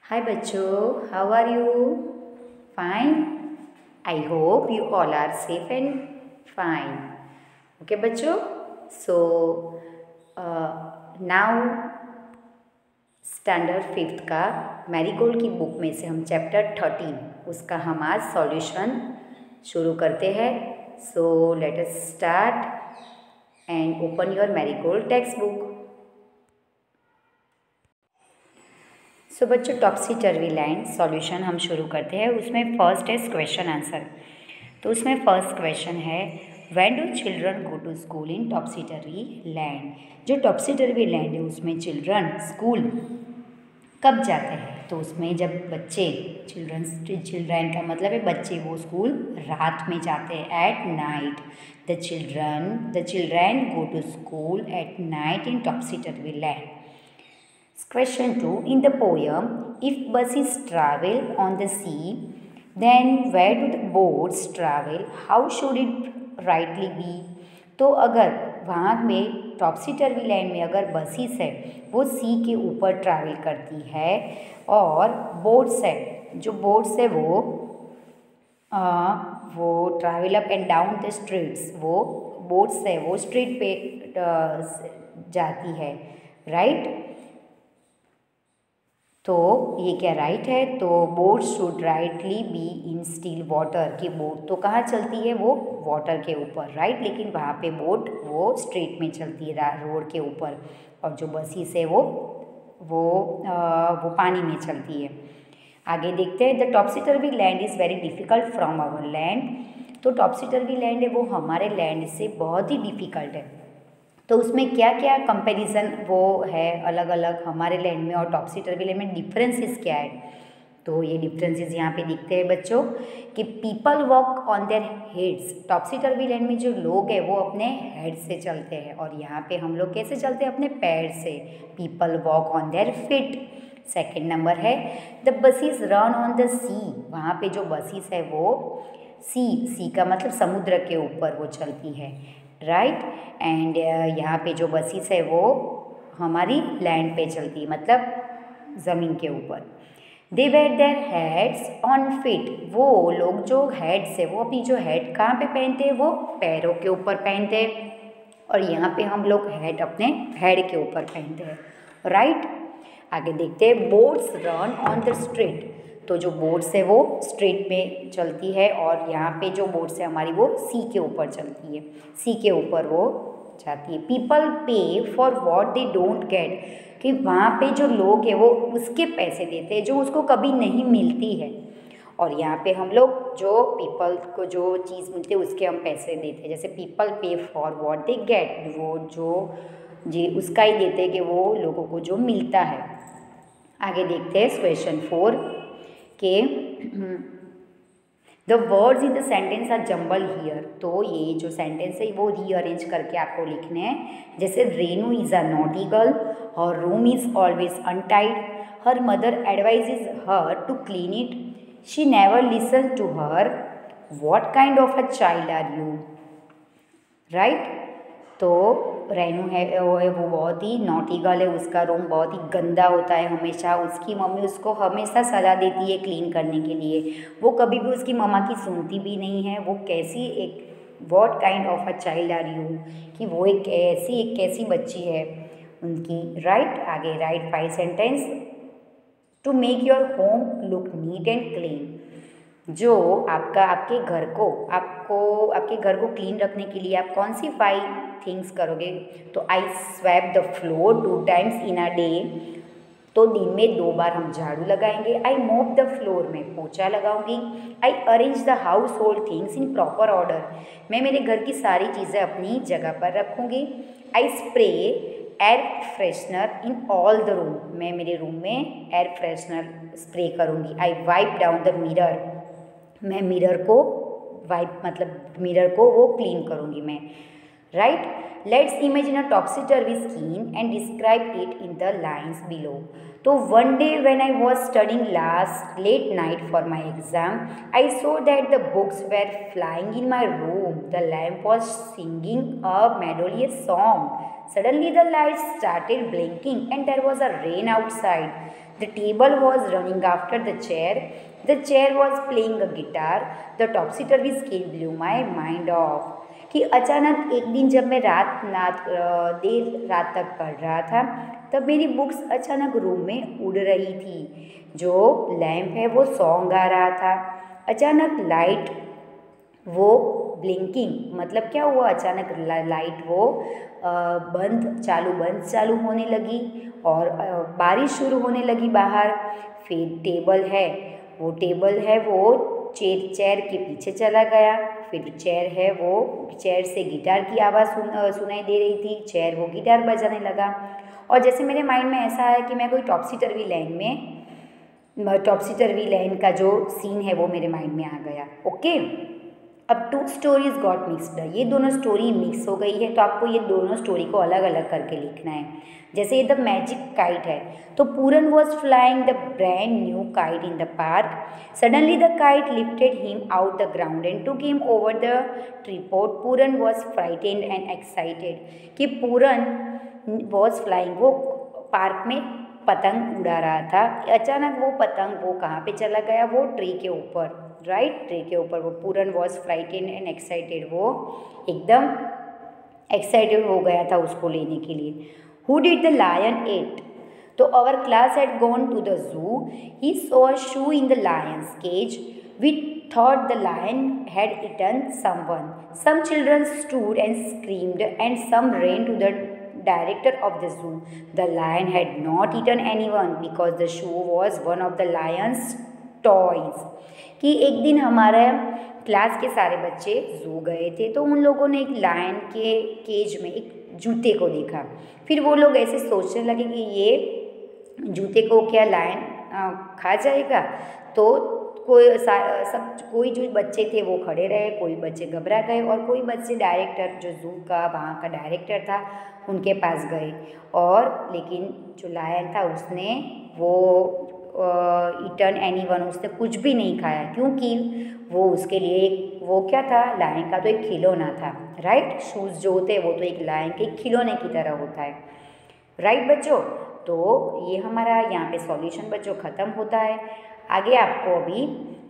Hi बच्चों, how are you? Fine. I hope you all are safe and fine. Okay बच्चों, so now standard 5th का marigold की book में से हम चैप्टर 13 उसका हम आज सॉल्यूशन शुरू करते हैं. So let us start and open your marigold text book. So बच्चों, टॉप्सी टर्वी लैंड सॉल्यूशन हम शुरू करते हैं. उसमें फर्स्ट है क्वेश्चन आंसर. तो उसमें फर्स्ट क्वेश्चन है, when do children go to school in topsy turvy land. जो टॉप्सी टर्वी लैंड है उसमें चिल्ड्रन स्कूल कब जाते हैं. तो उसमें जब बच्चे चिल्ड्रन का मतलब है बच्चे, वो स्कूल रात में जाते हैं, at night. The children go to school at night in topsy turvy land. Question 2. In the poem, if buses travel on the sea, then where do the boats travel? How should it rightly be? तो अगर वहाँ में Topsy turvy land में अगर buses है वो सी के ऊपर ट्रैवल करती है और बोट्स है, जो बोट्स है वो travel up and down the streets, वो बोट्स है वो स्ट्रीट पे जाती है, राइट. तो ये क्या राइट है. तो boat should rightly be in still water. की बोट तो कहाँ चलती है, वो वाटर के ऊपर, राइट. लेकिन वहाँ पे बोट वो स्ट्रीट में चलती है, रोड के ऊपर. और जो बसेस है वो पानी में चलती है. आगे देखते हैं. The topsy turvy land is very difficult from our land. तो टॉप्सी टर्वी लैंड है वो हमारे लैंड से बहुत ही डिफ़िकल्ट है. तो उसमें क्या क्या कंपैरिजन वो है अलग अलग हमारे लैंड में और टॉप्सी टर्वी लैंड में डिफरेंसेस क्या है. तो ये डिफरेंसेस यहाँ पे दिखते हैं बच्चों कि people walk on their heads. Topsy turvy land में जो लोग हैं वो अपने हेड से चलते हैं और यहाँ पे हम लोग कैसे चलते हैं, अपने पैर से. People walk on their feet. Second number है the buses run on the sea. वहाँ पे जो बसेस है वो सी का मतलब समुद्र के ऊपर वो चलती है, राइट. एंड यहाँ पे जो बसेस है वो हमारी लैंड पे चलती है, मतलब ज़मीन के ऊपर. They wear their heads on feet. वो लोग जो हेड्स है वो अपनी जो हेड कहाँ पे पहनते हैं, वो पैरों के ऊपर पहनते हैं. और यहाँ पे हम लोग हेड अपने हेड के ऊपर पहनते हैं, राइट. आगे देखते हैं. Boats run on the street. तो जो बोट्स है वो स्ट्रीट में चलती है और यहाँ पे जो बोट्स है हमारी वो सी के ऊपर चलती है, सी के ऊपर वो जाती है. पीपल पे for what they don't get. कि वहाँ पे जो लोग हैं वो उसके पैसे देते हैं जो उसको कभी नहीं मिलती है. और यहाँ पे हम लोग जो पीपल को जो चीज़ मिलती है उसके हम पैसे देते हैं. जैसे पीपल पे फॉर वॉट दे गेट, वो जो जी उसका ही देते हैं कि वो लोगों को जो मिलता है. आगे देखते हैं क्वेश्चन 4 के the words in the sentence are jumble here. तो ये जो सेंटेंस है वो रीअरेंज करके आपको लिखने हैं. जैसे Renu is a naughty girl, her room is always untidy, her mother advises her to clean it, she never listen to her, what kind of a child are you, right. तो रेनू है वो बहुत ही नॉटी गर्ल है, उसका room बहुत ही गंदा होता है हमेशा. उसकी मम्मी उसको हमेशा सलाह देती है क्लीन करने के लिए, वो कभी भी उसकी मम्मा की सुनती भी नहीं है. वो कैसी एक what kind of a child are you, कि वो एक कैसी बच्ची है उनकी, राइट. आगे write 5 sentence to make your home look neat and clean. जो आपके घर को क्लीन रखने के लिए आप कौन सी 5 थिंग्स करोगे. तो I sweep the floor 2 times in a day. तो दिन में 2 बार हम झाड़ू लगाएंगे. आई मोप द फ्लोर, में पोछा लगाऊंगी. आई arrange the house hold things in proper order, मैं मेरे घर की सारी चीज़ें अपनी जगह पर रखूँगी. I spray air freshener in all the room, मैं मेरे रूम में एयर फ्रेशनर स्प्रे करूँगी. I wipe down the mirror, मैं मिरर को वो क्लीन करूँगी मैं, right. Let's imagine a topsy turvy scene and describe it in the lines below. तो one day when I was studying late night for my exam, I saw that the books were flying in my room, the lamp was singing a melodious song, suddenly the lights started blinking and there was a rain outside. The table was running after the chair was playing a guitar, the topsy turvy scale blew my mind off. कि अचानक एक दिन जब मैं देर रात तक पढ़ रहा था, तब मेरी बुक्स अचानक रूम में उड़ रही थी। जो लैंप है वो सॉन्ग गा रहा था। अचानक लाइट वो ब्लिंकिंग मतलब क्या हुआ, अचानक लाइट वो बंद चालू होने लगी और बारिश शुरू होने लगी बाहर। फिर टेबल है वो चेयर के पीछे चला गया। फिर चेयर से गिटार की आवाज़ सुनाई दे रही थी। चेयर वो गिटार बजाने लगा और जैसे मेरे माइंड में ऐसा है कि मैं कोई टॉपसी टर्वी लैंड का जो सीन है वो मेरे माइंड में आ गया। ओके, अब 2 स्टोरीज गॉट मिक्सड, ये दोनों स्टोरी मिक्स हो गई है, तो आपको ये दोनों स्टोरी को अलग अलग करके लिखना है। जैसे ये द मैजिक काइट है, तो Puran was flying the brand new kite in the park, suddenly the kite lifted him out the ground and took him over the treetop. Puran was frightened and excited, कि पूरन वॉज फ्लाइंग वो park में पतंग उड़ा रहा था। अचानक वो पतंग वो कहाँ पे चला गया, वो ट्री के ऊपर, राइट, ट्री के ऊपर। वो पूरन वॉज फ्राइटेंड एंड एक्साइटेड, वो एकदम एक्साइटेड हो गया था उसको लेने के लिए। Who did the lion eat, तो our class had gone to the zoo, he saw a shoe in the lion's cage, we thought the lion had eaten someone. Some children stood and screamed and some ran to the director of the zoo. The lion had not eaten anyone because the shoe was one of the lion's toys. कि एक दिन हमारे class के सारे बच्चे जू गए थे, तो उन लोगों ने एक लायन के केज में एक जूते को देखा। फिर वो लोग ऐसे सोचने लगे कि ये जूते को क्या लायन खा जाएगा। तो कोई जो बच्चे थे वो खड़े रहे, कोई बच्चे घबरा गए और कोई बच्चे डायरेक्टर जो जू का वहाँ का डायरेक्टर था उनके पास गए। और लेकिन जो लायन था उसने वो ईटन एनीवन, उसने कुछ भी नहीं खाया, क्योंकि वो उसके लिए वो क्या था, लायन का तो एक खिलौना था, राइट। शूज़ जो होते हैं वो तो एक लायन के खिलौने की तरह होता है, राइट बच्चों। तो ये हमारा यहाँ पे सॉल्यूशन बच्चों ख़त्म होता है। आगे आपको अभी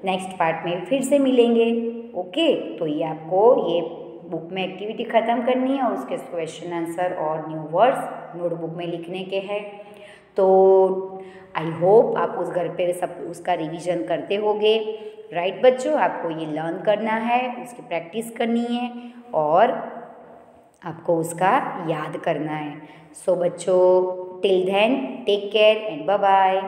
नेक्स्ट पार्ट में फिर से मिलेंगे। ओके, तो ये आपको ये बुक में एक्टिविटी ख़त्म करनी है और उसके क्वेश्चन आंसर और न्यू वर्ड्स नोटबुक में लिखने के हैं। तो आई होप आप उस घर पे सब उसका रिवीजन करते होंगे, राइट बच्चों। आपको ये लर्न करना है, उसकी प्रैक्टिस करनी है और आपको उसका याद करना है। सो बच्चों, till then take care and bye bye.